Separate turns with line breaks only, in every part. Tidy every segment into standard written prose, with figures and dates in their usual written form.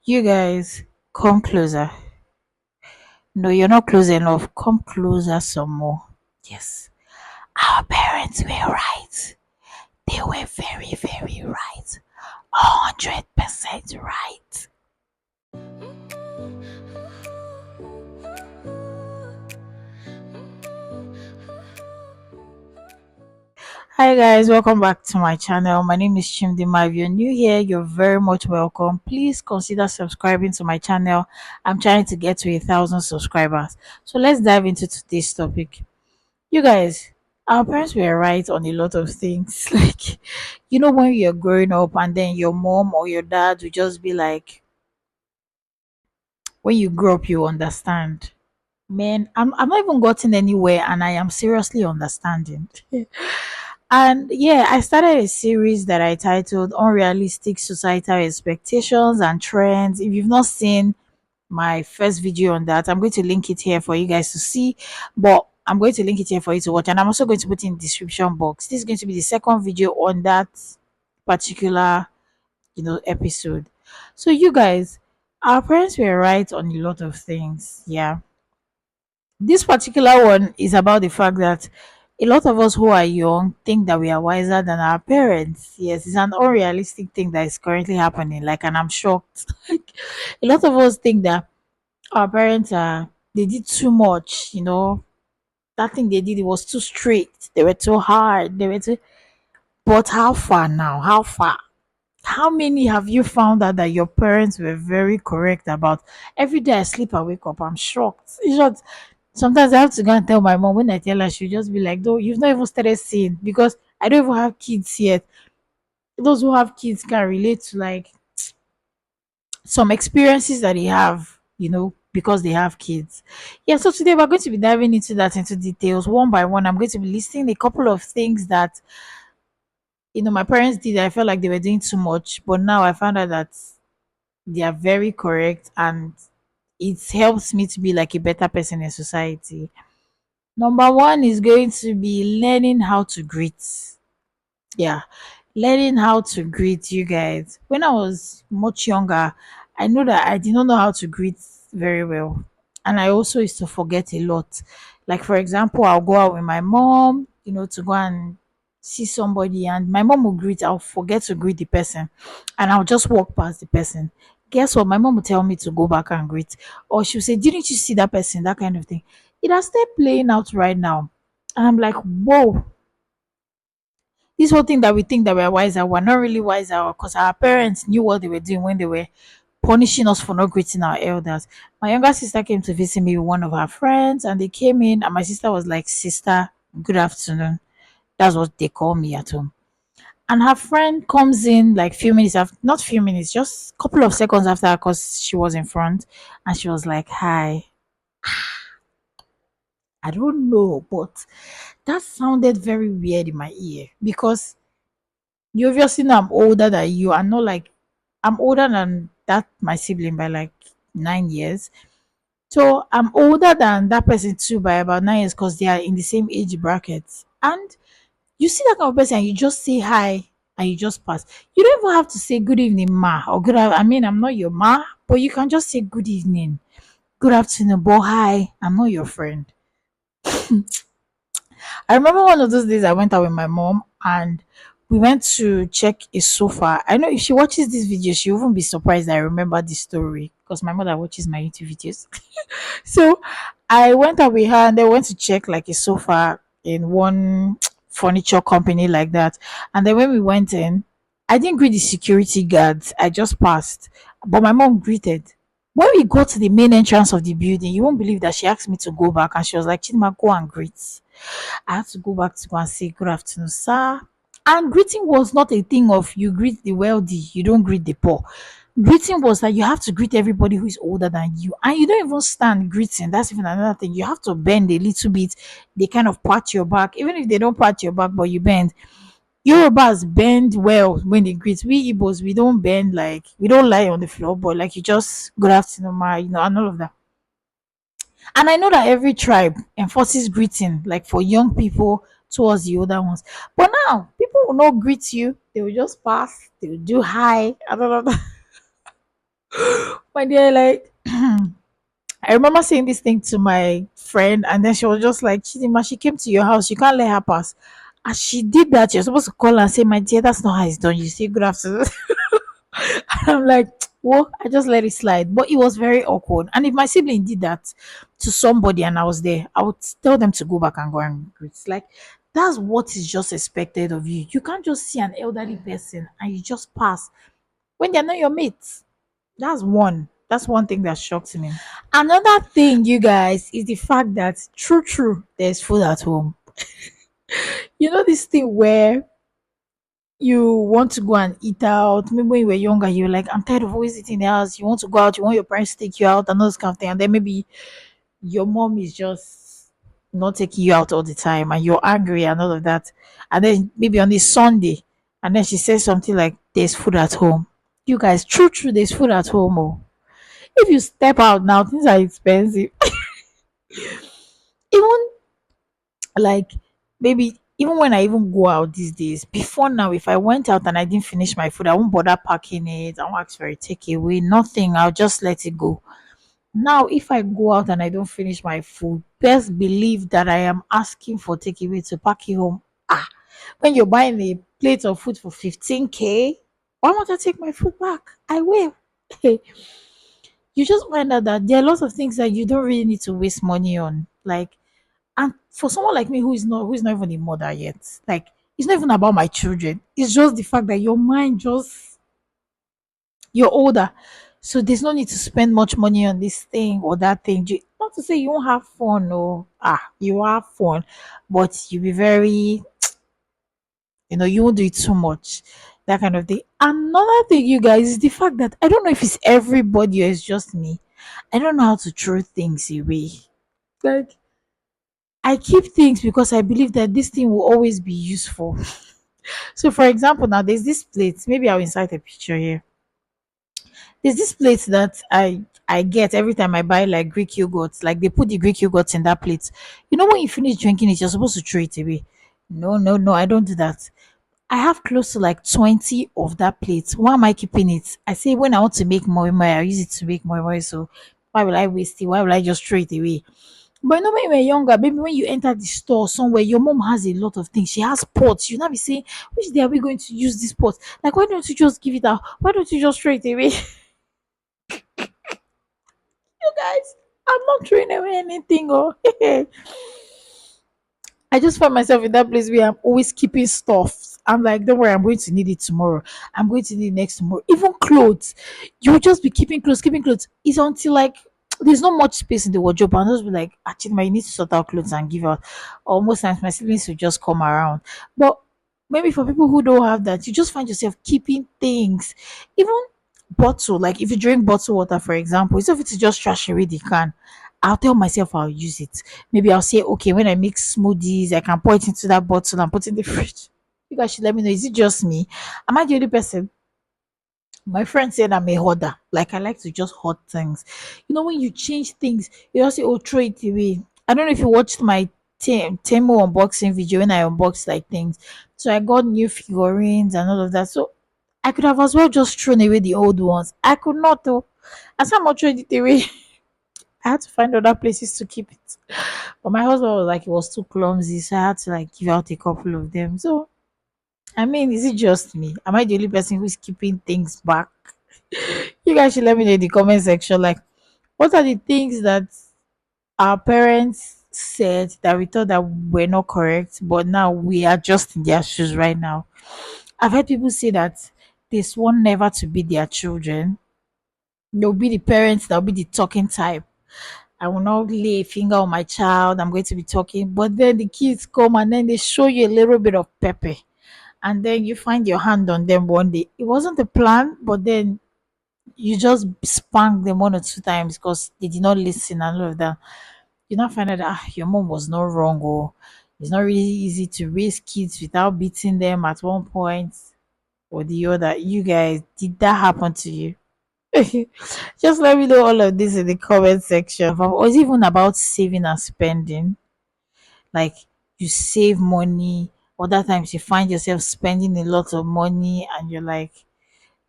You guys, come closer. No, you're not close enough. Come closer some more. Yes. Our parents were right. They were very, very right. 100% right. Hi guys, welcome back to my channel. My name is Chimdima. If you're new here, you're very much welcome. Please consider subscribing to my channel. I'm trying to get to 1,000 subscribers. So let's dive into today's topic. You guys, our parents were right on a lot of things. Like, when you're growing up and then your mom or your dad will just be like, when you grow up, you understand. Man, I'm not even gotten anywhere and I am seriously understanding. And yeah, I started a series that I titled Unrealistic Societal Expectations and Trends. If you've not seen my first video on that, I'm going to link it here for you guys to see. But I'm going to link it here for you to watch. And I'm also going to put in the description box. This is going to be the second video on that particular, episode. So you guys, our parents were right on a lot of things. Yeah. This particular one is about the fact that a lot of us who are young think that we are wiser than our parents. Yes, it's an unrealistic thing that is currently happening. Like, and I'm shocked. Like, a lot of us think that our parents they did too much. That thing they did, it was too strict. They were too hard. They were too. But how far now? How far? How many have you found out that your parents were very correct about? Every day I sleep, I wake up, I'm shocked. In short, sometimes I have to go and tell my mom. When I tell her, she'll just be like, "No, you've not even started seeing," because I don't even have kids yet. Those who have kids can relate to like some experiences that they have, because they have kids. Yeah, so today we're going to be diving into that into details one by one. I'm going to be listing a couple of things that my parents did. I felt like they were doing too much, but now I found out that they are very correct and it helps me to be like a better person in society. Number one is going to be learning how to greet. Yeah, learning how to greet you guys. When I was much younger, I know that I did not know how to greet very well. And I also used to forget a lot. Like, for example, I'll go out with my mom, to go and see somebody, and my mom will greet, I'll forget to greet the person, and I'll just walk past the person. Guess what? My mom will tell me to go back and greet, or she'll say, "Didn't you see that person?" That kind of thing. It has started playing out right now. And I'm like, whoa, this whole thing that we think that we're wiser, we're not really wiser because our parents knew what they were doing when they were punishing us for not greeting our elders. My younger sister came to visit me with one of her friends, and they came in, and my sister was like, "Sister, good afternoon." That's what they call me at home. And her friend comes in like few minutes after, not few minutes, just a couple of seconds after, because she was in front, and she was like, "Hi." I don't know, but that sounded very weird in my ear because you obviously know I'm older than you. I'm not like I'm older than that my sibling by like 9 years. So I'm older than that person too by about 9 years because they are in the same age bracket. And you see that kind of person and you just say hi and you just pass. You don't even have to say good evening, ma, or I mean, I'm not your ma, but you can just say good evening, good afternoon, but hi, I'm not your friend. I remember one of those days I went out with my mom and we went to check a sofa. I know if she watches this video, she won't be surprised I remember this story because my mother watches my YouTube videos. So I went out with her and they went to check like a sofa in one furniture company like that. And then when we went in, I didn't greet the security guards. I just passed. But my mom greeted. When we got to the main entrance of the building, you won't believe that she asked me to go back and she was like, "Chidima, go and greet." I had to go back to go and say, "Good afternoon, sir." And greeting was not a thing of you greet the wealthy, you don't greet the poor. Greeting was that you have to greet everybody who is older than you. And you don't even stand greeting. That's even another thing. You have to bend a little bit. They kind of pat your back. Even if they don't pat your back, but you bend. Yorubas bend well when they greet. We Igbos, we don't bend, like we don't lie on the floor, but like you just good afternoon, ma, and all of that. And I know that every tribe enforces greeting, like for young people towards the older ones. But now, people will not greet you. They will just pass. They will do hi. I don't know. My dear, like I remember saying this thing to my friend, and then she was just like, Chidima, she came to your house, you can't let her pass. As she did that, you're supposed to call her and say, my dear, that's not how it's done. You say good afternoon. I'm like, well, I just let it slide. But it was very awkward. And if my sibling did that to somebody and I was there, I would tell them to go back and go and greet. It's like, that's what is just expected of you. You can't just see an elderly person and you just pass when they're not your mates. That's one. That's one thing that shocks me. Another thing, you guys, is the fact that true, there's food at home. You know this thing where you want to go and eat out. Maybe when you were younger, you were like, I'm tired of always eating in the house. You want to go out, you want your parents to take you out, and those kind of thing. And then maybe your mom is just not taking you out all the time and you're angry and all of that. And then maybe on this Sunday, and then she says something like, there's food at home. You guys, true, there's food at home. Oh. If you step out now, things are expensive. Even like maybe even when I even go out these days, before now, if I went out and I didn't finish my food, I won't bother packing it. I won't ask for a takeaway, nothing. I'll just let it go. Now, if I go out and I don't finish my food, best believe that I am asking for takeaway to pack it home. Ah, when you're buying a plate of food for 15K, why won't I take my food back? I will. You just find out that there are lots of things that you don't really need to waste money on. Like, and for someone like me who is not even a mother yet, like it's not even about my children. It's just the fact that your mind just you're older. So there's no need to spend much money on this thing or that thing. Not to say you won't have fun or you have fun, but you'll be very, you won't do it too much. That kind of thing. Another thing, you guys, is the fact that I don't know if it's everybody or it's just me. I don't know how to throw things away. Like I keep things because I believe that this thing will always be useful. So for example, now there's this plate. Maybe I'll insert a picture here. There's this plate that I get every time I buy like Greek yogurt. Like they put the Greek yogurt in that plate. You know when you finish drinking it, you're supposed to throw it away. No, I don't do that. I have close to like 20 of that plate. Why am I keeping it? I say when I want to make more, I use it to make more. So why will I waste it? Why will I just throw it away? But when you were younger, maybe when you enter the store somewhere, your mom has a lot of things. She has pots. You now be saying, which day are we going to use this pot? Like, why don't you just give it out? Why don't you just throw it away? You guys, I'm not throwing away anything. Oh, I just find myself in that place where I'm always keeping stuff. I'm like, don't worry, I'm going to need it tomorrow. I'm going to need it next tomorrow. Even clothes, you'll just be keeping clothes, keeping clothes. It's until like there's not much space in the wardrobe, and I'll just be like, actually, you need to sort out clothes and give out. Or most times, my siblings will just come around. But maybe for people who don't have that, you just find yourself keeping things, even bottle. Like if you drink bottled water, for example, instead of it to just trash away the can, I'll tell myself I'll use it. Maybe I'll say, okay, when I make smoothies, I can pour it into that bottle and put it in the fridge. You guys should let me know. Is it just me? Am I the only person? My friend said I'm a hoarder. Like I like to just hoard things. You know, when you change things, you just say, oh, throw it away. I don't know if you watched my Temu unboxing video when I unboxed like things. So I got new figurines and all of that. So I could have as well just thrown away the old ones. I could not though. As I'm not throwing it away, I had to find other places to keep it. But my husband was like, it was too clumsy, so I had to like give out a couple of them. So, I mean, is it just me? Am I the only person who's keeping things back? You guys should let me know in the comment section. Like, what are the things that our parents said that we thought that were not correct, but now we are just in their shoes right now? I've heard people say that they swore never to beat their children. They'll be the parents, they'll be the talking type. I will not lay a finger on my child. I'm going to be talking. But then the kids come and then they show you a little bit of pepper. And then you find your hand on them one day. It wasn't the plan, but then you just spank them one or two times because they did not listen and all of that. You now find out that your mom was not wrong, or it's not really easy to raise kids without beating them at one point or the other. You guys, did that happen to you? Just let me know all of this in the comment section. Or it's even about saving and spending. Like you save money, other times you find yourself spending a lot of money and you're like,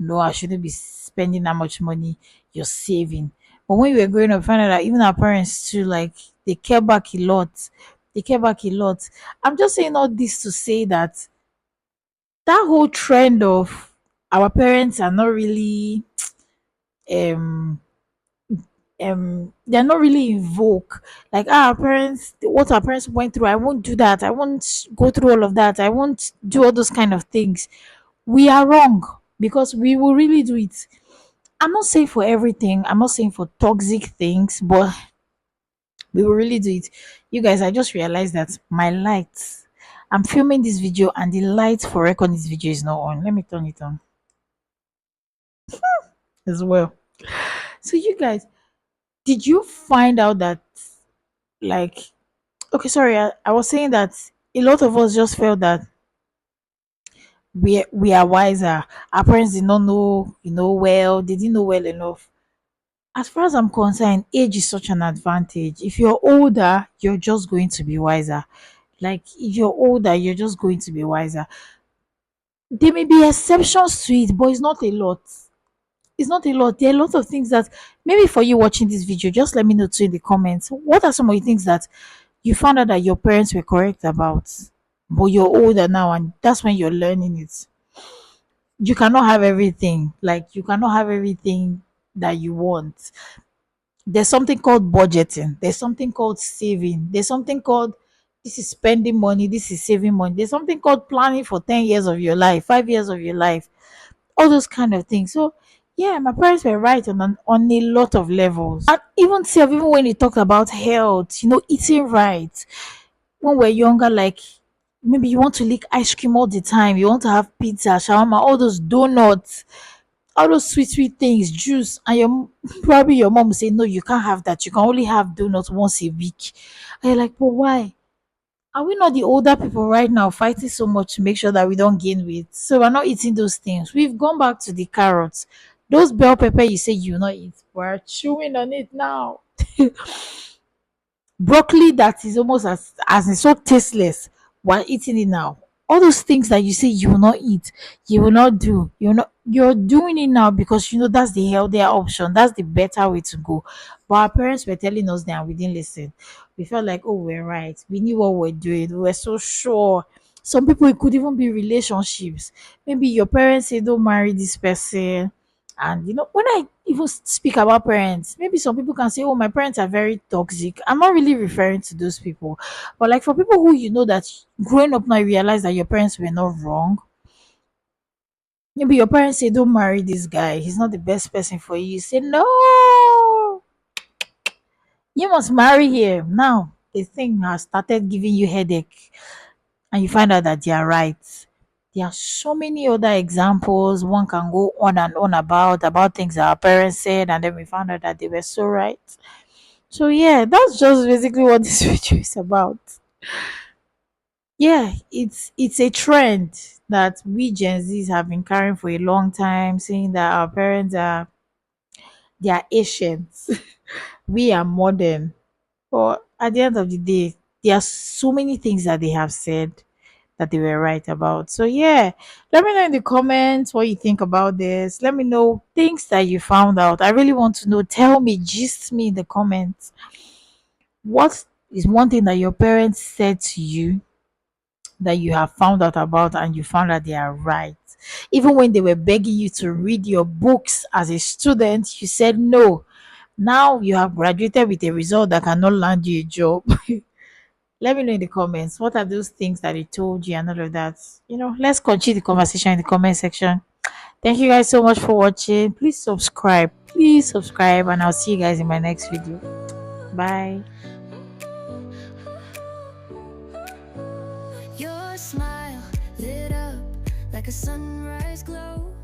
no, I shouldn't be spending that much money. You're saving. But when we were growing up, we found out that even our parents too, like they care back a lot. They care back a lot. I'm just saying all this to say that that whole trend of our parents are not really um they're not really in vogue. Like our parents, what our parents went through, I won't do that. I won't go through all of that. I won't do all those kind of things. We are wrong because we will really do it. I'm not saying for everything. I'm not saying for toxic things, but we will really do it. You guys, I just realized that my lights. I'm filming this video and the light for recording this video is not on. Let me turn it on as well. So you guys, did you find out that like okay, sorry, I was saying that a lot of us just felt that we are wiser. Our parents did not know, well, they didn't know well enough. As far as I'm concerned, age is such an advantage. If you're older, you're just going to be wiser. Like if you're older, you're just going to be wiser. There may be exceptions to it, but it's not a lot. It's not a lot. There are a lot of things that maybe for you watching this video, just let me know too in the comments. What are some of the things that you found out that your parents were correct about, but you're older now and that's when you're learning it? You cannot have everything. Like you cannot have everything that you want. There's something called budgeting. There's something called saving. There's something called this is spending money, this is saving money. There's something called planning for 10 years of your life, 5 years of your life, all those kind of things. So yeah, my parents were right on a lot of levels. And even self, even when they talked about health, eating right. When we're younger, like maybe you want to lick ice cream all the time, you want to have pizza, shawarma, all those donuts, all those sweet, sweet things, juice, and probably your mom will say, no, you can't have that. You can only have donuts once a week. And you're like, but why? Are we not the older people right now fighting so much to make sure that we don't gain weight? So we're not eating those things. We've gone back to the carrots. Those bell pepper you say you not eat, we're chewing on it now. Broccoli that is almost as in so tasteless, while eating it now. All those things that you say you will not eat, you will not do, you're doing it now because that's the healthier option, that's the better way to go. But our parents were telling us that and we didn't listen. We felt like, oh, we're right, we knew what we're doing, we were so sure. Some people, it could even be relationships. Maybe your parents say don't marry this person, and when I even speak about parents, maybe some people can say, oh, my parents are very toxic. I'm not really referring to those people. But like for people who that growing up now you realize that your parents were not wrong. Maybe your parents say, don't marry this guy. He's not the best person for you. You say, no, you must marry him. Now the thing has started giving you headache and you find out that they are right. There are so many other examples one can go on and on about things that our parents said, and then we found out that they were so right. So yeah, that's just basically what this video is about. Yeah, it's a trend that we Gen Zs have been carrying for a long time, saying that our parents they are ancient, we are modern. But at the end of the day, there are so many things that they have said that they were right about. So yeah, let me know in the comments what you think about this. Let me know things that you found out. I really want to know. Tell me, gist me in the comments. What is one thing that your parents said to you that you have found out about and you found out they are right? Even when they were begging you to read your books as a student, you said no. Now you have graduated with a result that cannot land you a job. Let me know in the comments what are those things that he told you and all of that. Let's continue the conversation in the comment section. Thank you guys so much for watching. Please subscribe. Please subscribe, and I'll see you guys in my next video. Bye.
Your smile lit up like a sunrise glow.